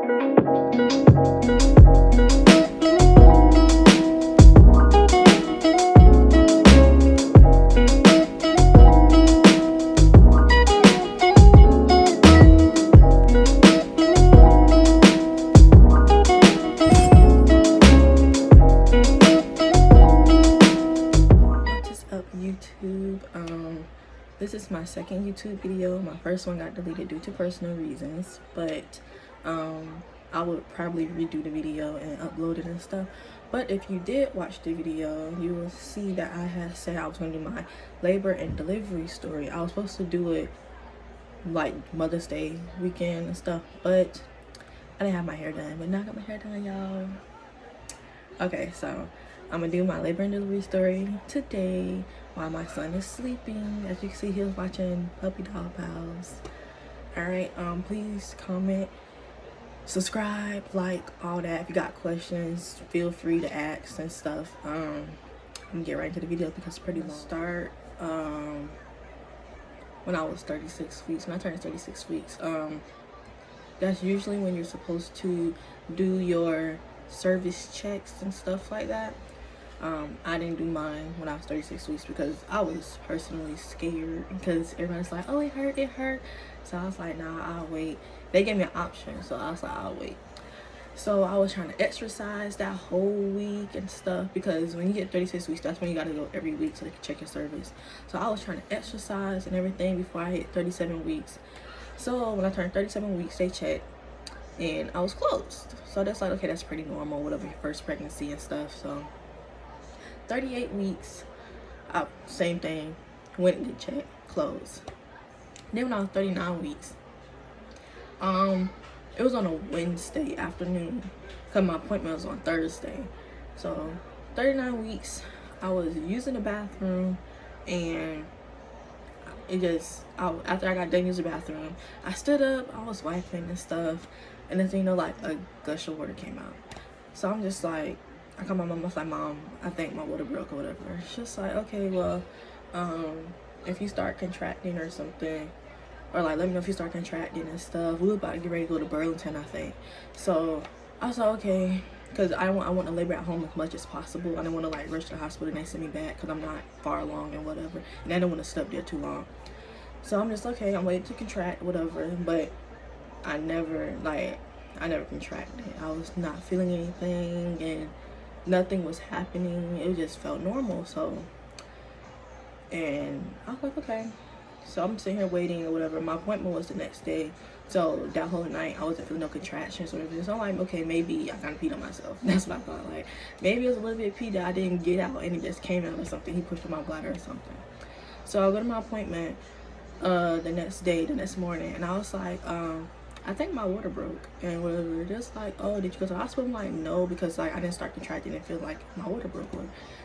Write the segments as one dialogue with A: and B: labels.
A: YouTube. This is my second YouTube video. My first one got deleted due to personal reasons, but I would probably redo the video and upload it and stuff. But if you did watch the video, you will see that I had said I was going to do my labor and delivery story. I was supposed to do it like Mother's Day weekend and stuff, but I didn't have my hair done. But now I got my hair done, y'all. Okay, so I'm gonna do my labor and delivery story today while my son is sleeping. As you can see, he was watching Puppy Dog Pals. Alright, please comment, subscribe, like, all that. If you got questions, feel free to ask and stuff. I'm gonna get right into the video because it's pretty long. Start when I was 36 weeks. When I turned 36 weeks, that's usually when you're supposed to do your service checks and stuff like that. I didn't do mine when I was 36 weeks because I was personally scared, because everybody's like, oh, it hurt. So I was like, nah, I'll wait. They gave me an option, so I was like, I'll wait. So I was trying to exercise that whole week and stuff, because when you get 36 weeks, that's when you gotta go every week so they can check your service. So I was trying to exercise and everything before I hit 37 weeks. So when I turned 37 weeks, they checked and I was closed. So that's like, okay, that's pretty normal, whatever, your first pregnancy and stuff. So 38 weeks, same thing, went and get checked, closed. Then when I was 39 weeks, it was on a Wednesday afternoon because my appointment was on Thursday. So 39 weeks, I was using the bathroom, and it just, after I got done using the bathroom, I stood up, I was wiping and stuff, and then, you know, like a gush of water came out. So I'm just like, I called my mom, I was like, Mom, I think my water broke or whatever. She's just like, okay, well, if you start contracting or something, or like, let me know if you start contracting and stuff. We were about to get ready to go to Burlington, I think. So I was like, okay, because I want to labor at home as much as possible. I didn't want to like rush to the hospital and they send me back because I'm not far along and whatever, and I don't want to stay up there too long. So I'm just, okay, I'm waiting to contract, whatever. But I never contracted. I was not feeling anything and nothing was happening. It just felt normal. So, and I was like, okay. So I'm sitting here waiting or whatever. My appointment was the next day. So that whole night I wasn't feeling no contractions or whatever. So I'm like, okay, maybe I kind of peed on myself. That's what I thought. Like, maybe it was a little bit of pee that I didn't get out and it just came out or something. He pushed in my bladder or something. So I go to my appointment the next morning, and I was like, I think my water broke and whatever. Just like, oh, did you go to the hospital? I'm like, no, because like I didn't start contracting and feel like my water broke.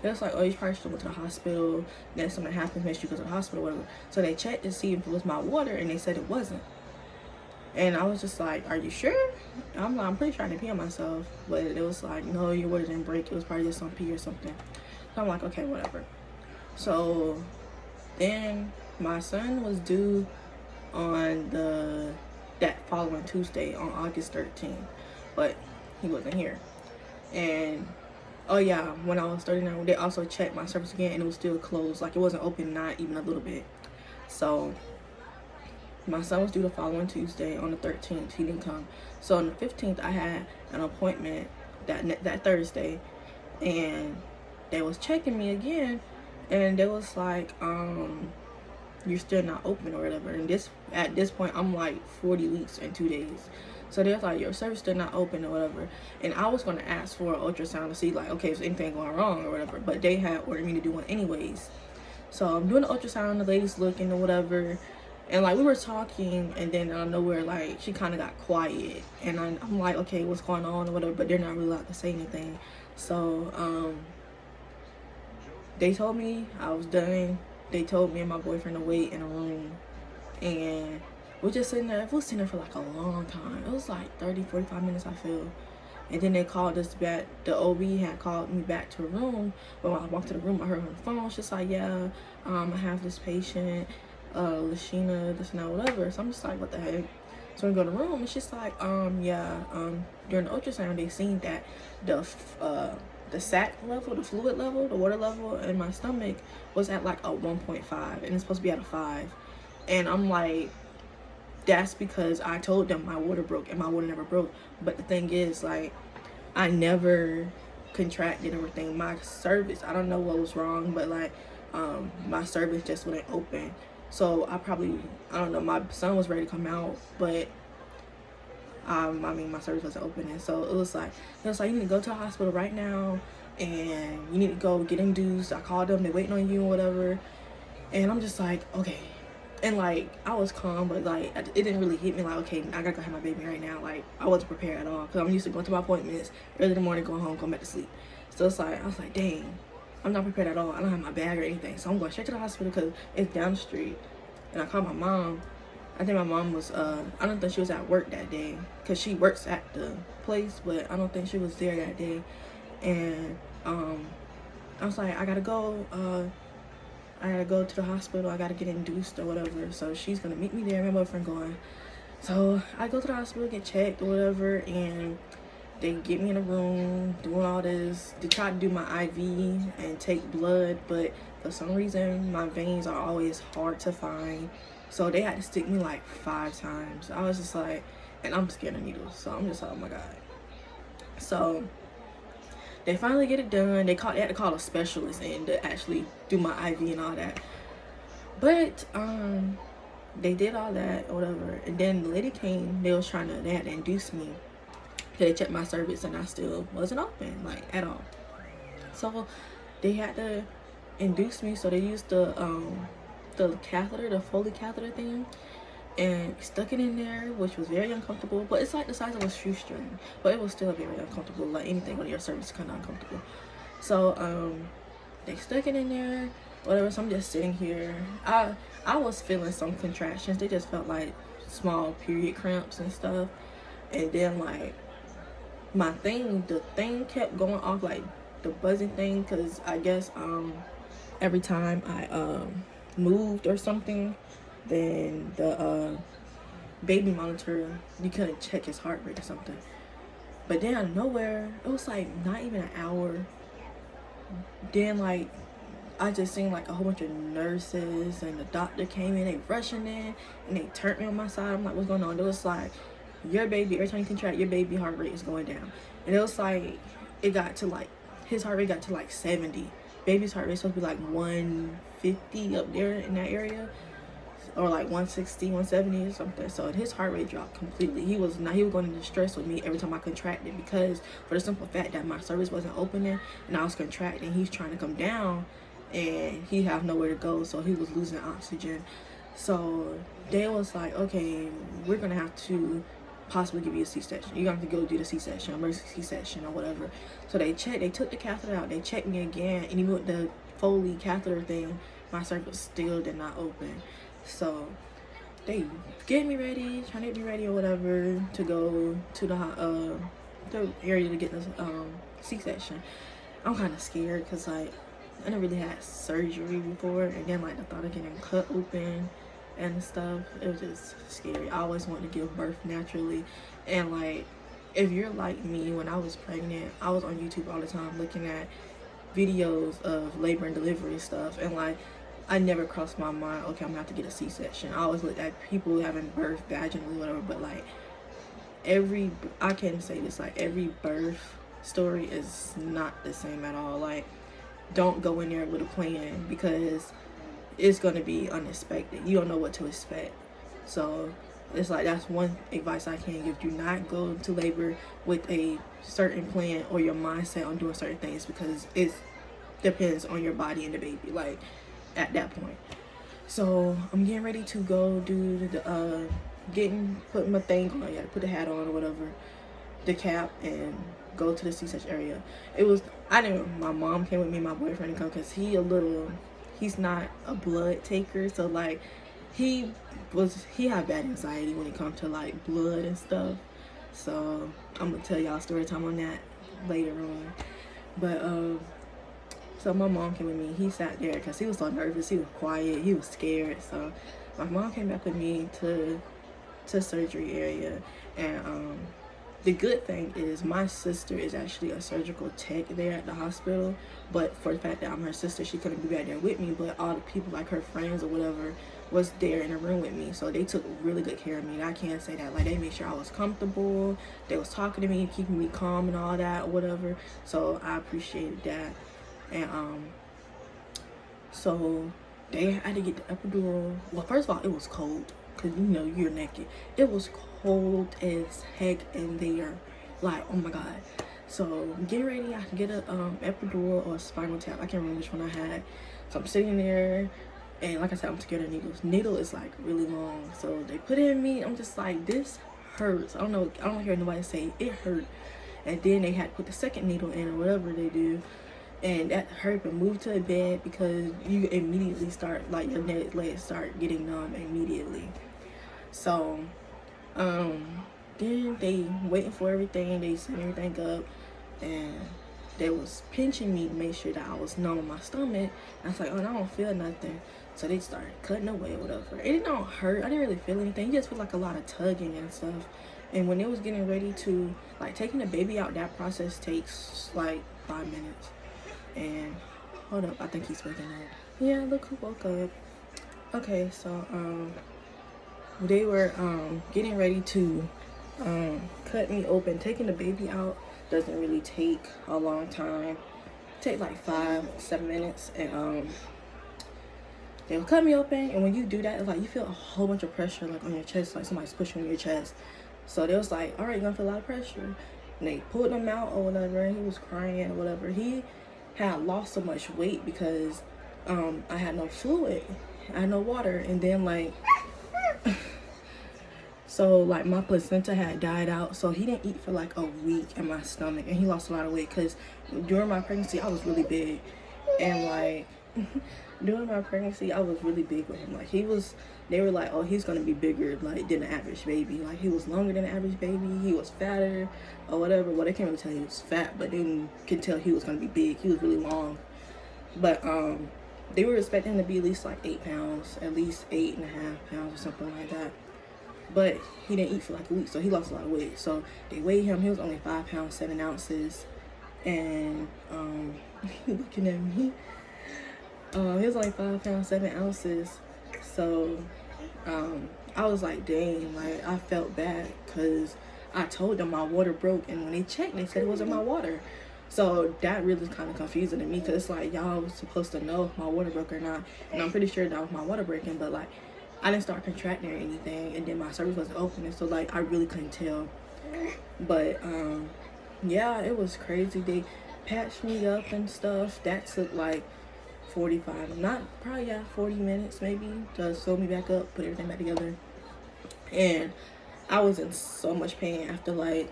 A: They're just like, oh, you probably should go to the hospital. Then something happens, makes you go to the hospital, whatever. So they checked to see if it was my water, and they said it wasn't. And I was just like, are you sure? I'm like, I'm pretty sure I didn't pee on myself, but it was like, no, your water didn't break. It was probably just some pee or something. So I'm like, okay, whatever. So then my son was due on that following Tuesday, on August 13th, but he wasn't here. And oh yeah, when I was 39, they also checked my service again, and it was still closed. Like, it wasn't open, not even a little bit. So my son was due the following Tuesday on the 13th. He didn't come. So on the 15th, I had an appointment that Thursday, and they was checking me again, and they was like, you're still not open or whatever. And at this point, I'm like 40 weeks and 2 days. So they're like, your service still not open or whatever. And I was going to ask for an ultrasound to see, like, okay, is anything going wrong or whatever. But they had ordered me to do one anyways. So I'm doing the ultrasound, the lady's looking or whatever. And, like, we were talking, and then out of nowhere, like, she kind of got quiet. And I'm like, okay, what's going on or whatever. But they're not really allowed to say anything. So they told me I was done. They told me and my boyfriend to wait in a room. And we're just sitting there. We was sitting there for like a long time. It was like 30-45 minutes, I feel. And then they called us back. The OB had called me back to a room. But when I walked to the room, I heard her on the phone. She's like, yeah, I have this patient, Lashina, this and that, whatever. So I'm just like, what the heck? So we go to the room, and she's like, yeah, during the ultrasound, they seen that the sac level, the fluid level, the water level in my stomach was at like a 1.5, and it's supposed to be at a 5. And I'm like, that's because I told them my water broke, and my water never broke. But the thing is, like, I never contracted everything. My cervix, I don't know what was wrong, but like, my cervix just wouldn't open. So I don't know, my son was ready to come out, but I mean, my cervix wasn't opening. So it was like, you need to go to the hospital right now, and you need to go get induced. I called them, they waiting on you or whatever. And I'm just like, okay. And like, I was calm, but like, it didn't really hit me like, okay, I gotta go have my baby right now. Like, I wasn't prepared at all, because I'm used to going to my appointments early in the morning, going home, going back to sleep. So it's like, I was like, dang, I'm not prepared at all. I don't have my bag or anything. So I'm going straight to the hospital because it's down the street. And I called my mom. I think my mom was, I don't think she was at work that day, because she works at the place, but I don't think she was there that day. And I was like, I gotta go to the hospital. I gotta get induced or whatever. So she's gonna meet me there. My boyfriend going. So I go to the hospital, get checked or whatever, and they get me in a room doing all this. They try to do my IV and take blood, but for some reason my veins are always hard to find. So they had to stick me like 5 times. I was just like, and I'm scared of needles. So I'm just like, oh my God. So they finally get it done. They had to call a specialist in to actually do my IV and all that. But they did all that or whatever. And then the lady came. They had to induce me. They checked my cervix, and I still wasn't open, like, at all. So they had to induce me. So they used the catheter, the Foley catheter thing, and stuck it in there, which was very uncomfortable. But it's like the size of a shoestring, but it was still very uncomfortable. Like anything on your cervix is kind of uncomfortable. So they stuck it in there, whatever. So I'm just sitting here. I was feeling some contractions. They just felt like small period cramps and stuff. And then like the thing kept going off, like the buzzing thing, because I guess every time I moved or something, then the baby monitor, you couldn't check his heart rate or something. But then out of nowhere, it was like not even an hour, then like I just seen like a whole bunch of nurses and the doctor came in, they rushing in, and they turned me on my side. I'm like, what's going on? It was like, your baby, every time you contract, your baby heart rate is going down. And it was like, it got to like, his heart rate got to like 70. Baby's heart rate is supposed to be like 150 up there in that area, or like 160, 170 or something. So his heart rate dropped completely. He was going into stress with me every time I contracted, because for the simple fact that my cervix wasn't opening and I was contracting. He's trying to come down and he have nowhere to go, so he was losing oxygen. So they was like, okay, we're gonna have to possibly give you a C-section. You're gonna have to go do the C-section, emergency C-section or whatever. So they took the catheter out, they checked me again, and even with the Foley catheter thing, my cervix still did not open. So they trying to get me ready or whatever to go to the area to get the C-section. I'm kind of scared, because like I never really had surgery before, and then like the thought of getting cut open and stuff, it was just scary. I always wanted to give birth naturally, and like, if you're like me, when I was pregnant, I was on YouTube all the time looking at videos of labor and delivery stuff, and like, I never crossed my mind, okay, I'm gonna have to get a C-section. I always looked at people having birth vaginally, whatever, but like I can't say this, like every birth story is not the same at all. Like, don't go in there with a plan, because it's gonna be unexpected. You don't know what to expect. So it's like, that's one advice I can give. Do not go to labor with a certain plan or your mindset on doing certain things, because it depends on your body and the baby, like at that point. So I'm getting ready to go do the put my thing on. I gotta put the hat on or whatever, the cap, and go to the C-section area. My mom came with me, my boyfriend didn't come, because he's not a blood taker, so like he had bad anxiety when it comes to like blood and stuff. So I'm gonna tell y'all story time on that later on. But so my mom came with me. He sat there because he was so nervous, he was quiet, he was scared. So my mom came back with me to to surgery area. And the good thing is my sister is actually a surgical tech there at the hospital, but for the fact that I'm her sister, she couldn't be back there with me, but all the people, like her friends or whatever, was there in the room with me, so they took really good care of me. And I can't say that, like, they made sure I was comfortable, they was talking to me, keeping me calm and all that or whatever, so I appreciated that. And so they had to get the epidural. Well, first of all, it was cold, because you know you're naked. It was cold as heck in there, like, oh my god. So get ready, I can get a epidural or a spinal tap, I can't remember which one I had. So I'm sitting there, and like I said, I'm scared of needles. Needle is like really long, so they put it in me. I'm just like, this hurts. I don't hear nobody say it hurt. And then they had to put the second needle in or whatever they do, and that hurt. And move to a bed, because you immediately start, like, your legs start getting numb immediately. So then they waiting for everything, they set everything up, and they was pinching me to make sure that I was numb in my stomach. And I was like, oh, I don't feel nothing. So they started cutting away or whatever. It didn't hurt, I didn't really feel anything. You just feel like a lot of tugging and stuff. And when it was getting ready to, like, taking the baby out, that process takes like 5 minutes. And hold up, I think he's waking up. Yeah, look who woke up. Okay, so they were getting ready to cut me open. Taking the baby out doesn't really take a long time. Take like 5-7 minutes. And they'll cut me open, and when you do that, it's like you feel a whole bunch of pressure, like, on your chest, like somebody's pushing on your chest. So they was like, all right, you're gonna feel a lot of pressure. And they pulled him out or whatever, and he was crying or whatever. He had lost so much weight because I had no fluid, I had no water. And then, like, so, like, my placenta had died out, so he didn't eat for like a week in my stomach, and he lost a lot of weight, because during my pregnancy I was really big. And like during my pregnancy I was really big with him. Like, they were like, oh, he's gonna be bigger, like, than the average baby. Like, he was longer than the average baby, he was fatter or whatever. Well, they can't really tell he was fat, but they could tell he was gonna be big. He was really long. But they were expecting him to be at least like 8 pounds, at least 8.5 pounds or something like that. But he didn't eat for like a week, so he lost a lot of weight. So they weighed him, he was only 5 pounds 7 ounces. And looking at me, he was only 5 pounds 7 ounces. So I was like, dang, like, I felt bad, because I told them my water broke, and when they checked, they said it wasn't my water. So that really kind of confusing to me, because it's like, y'all was supposed to know if my water broke or not. And I'm pretty sure that was my water breaking, but like, I didn't start contracting or anything, and then my cervix wasn't opening, so like, I really couldn't tell. But yeah, it was crazy. They patched me up and stuff. That took like 40 minutes maybe to sew me back up, put everything back together. And I was in so much pain after, like,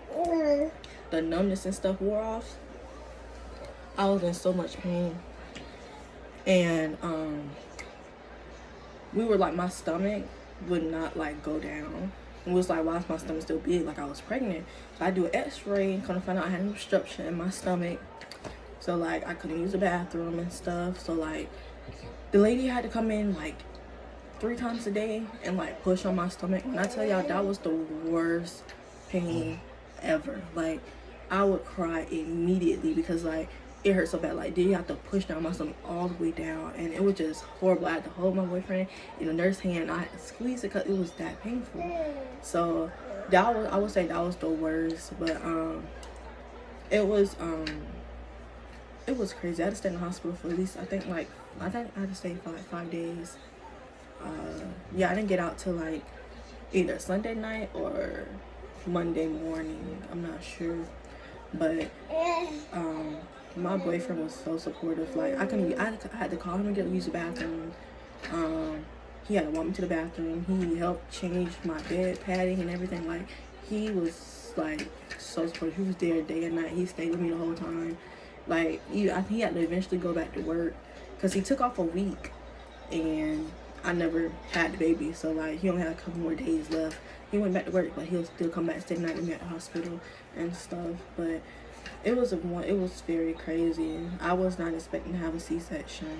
A: the numbness and stuff wore off. I was in so much pain. And we were like, my stomach would not like go down. It was like, why is my stomach still big? Like, I was pregnant. So I do an x-ray and kind of find out I had an obstruction in my stomach. So like, I couldn't use the bathroom and stuff. So like, the lady had to come in like 3 times a day and like push on my stomach. When I tell y'all, that was the worst pain ever. Like, I would cry immediately, because like, it hurt so bad. Like, they have to push down my stomach all the way down, and it was just horrible. I had to hold my boyfriend in the nurse hand. I had to squeeze it, because it was that painful. So that was, I would say that was the worst. But it was crazy. I had to stay in the hospital for at least, I think I had to stay for like 5 days. Yeah, I didn't get out till like either Sunday night or Monday morning, I'm not sure. But my boyfriend was so supportive. Like, I had to call him and get to use the bathroom. He had to walk me to the bathroom. He helped change my bed padding and everything. Like, he was like so supportive. He was there day and night. He stayed with me the whole time. Like, I think he had to eventually go back to work, because he took off a week, and I never had the baby. So like, he only had a couple more days left. He went back to work, but he'll still come back, stay the night with me at the hospital and stuff. But it was very crazy. I was not expecting to have a C-section.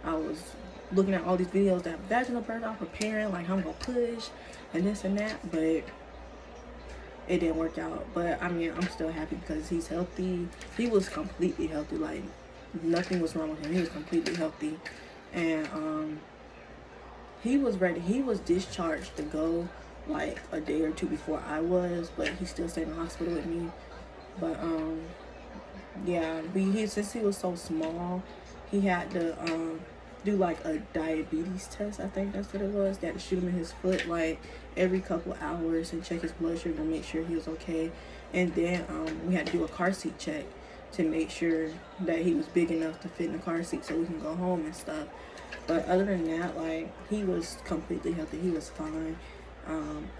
A: I was looking at all these videos that vaginal birth are preparing, like I'm gonna push and this and that, but it didn't work out. But I mean, I'm still happy because he's healthy. He was completely healthy, like nothing was wrong with him. He was completely healthy, and he was ready. He was discharged to go like a day or two before I was, but he still stayed in the hospital with me. But yeah, since he was so small, he had to do like a diabetes test. I think that's what it was. They had to shoot him in his foot like every couple hours and check his blood sugar to make sure he was okay. And then we had to do a car seat check to make sure that he was big enough to fit in the car seat so we can go home and stuff. But other than that, like, he was completely healthy. He was fine.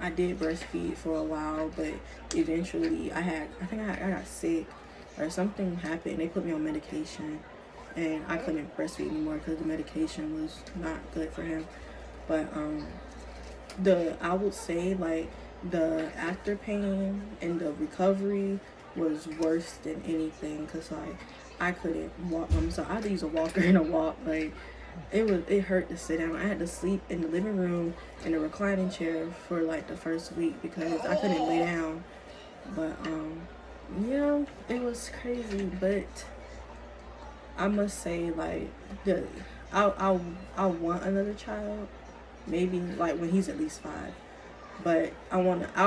A: I did breastfeed for a while, but eventually I got sick or something happened. They put me on medication, and I couldn't breastfeed anymore because the medication was not good for him. But I would say like the after pain and the recovery was worse than anything, because like I couldn't walk. So I had to use a walker and a walk. Like it hurt to sit down. I had to sleep in the living room in a reclining chair for like the first week because I couldn't lay down. But yeah, it was crazy. But I must say, like, I want another child, maybe like when he's at least 5. But I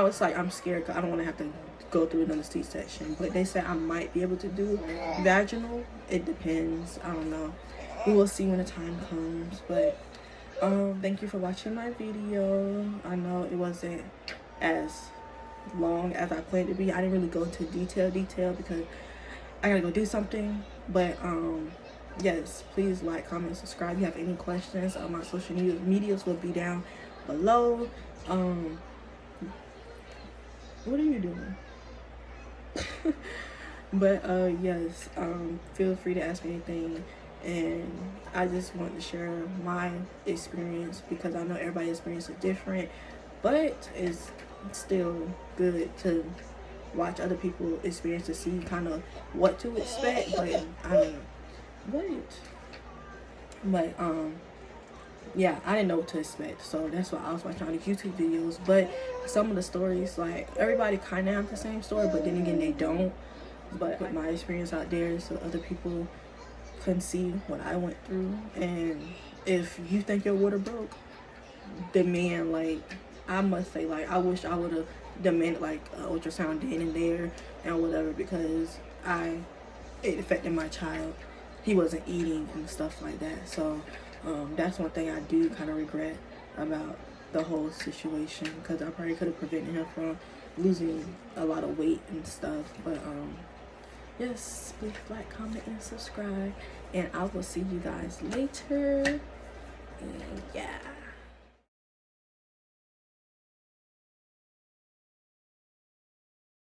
A: was like, I'm scared because I don't want to have to go through another C-section. But they said I might be able to do vaginal. It depends. I don't know. We will see when the time comes. But thank you for watching my video. I know it wasn't as long as I planned it to be. I didn't really go into detail because I gotta go do something. But yes, please like, comment, subscribe. If you have any questions, my social medias will be down below. What are you doing? But yes, feel free to ask me anything. And I just want to share my experience because I know everybody's experience is different, but it's still good to watch other people's experience to see kind of what to expect. But I mean, but yeah, I didn't know what to expect, so that's why I was watching all these YouTube videos. But some of the stories, like, everybody kind of have the same story, but then again they don't. But put my experience out there so other people can see what I went through. And if you think your water broke, the man, like, I must say, like, I wish I would have demanded like ultrasound then and there and whatever, because it affected my child. He wasn't eating and stuff like that. So that's one thing I do kind of regret about the whole situation, because I probably could have prevented him from losing a lot of weight and stuff. But yes, please like, comment, and subscribe, and I will see you guys later. And yeah.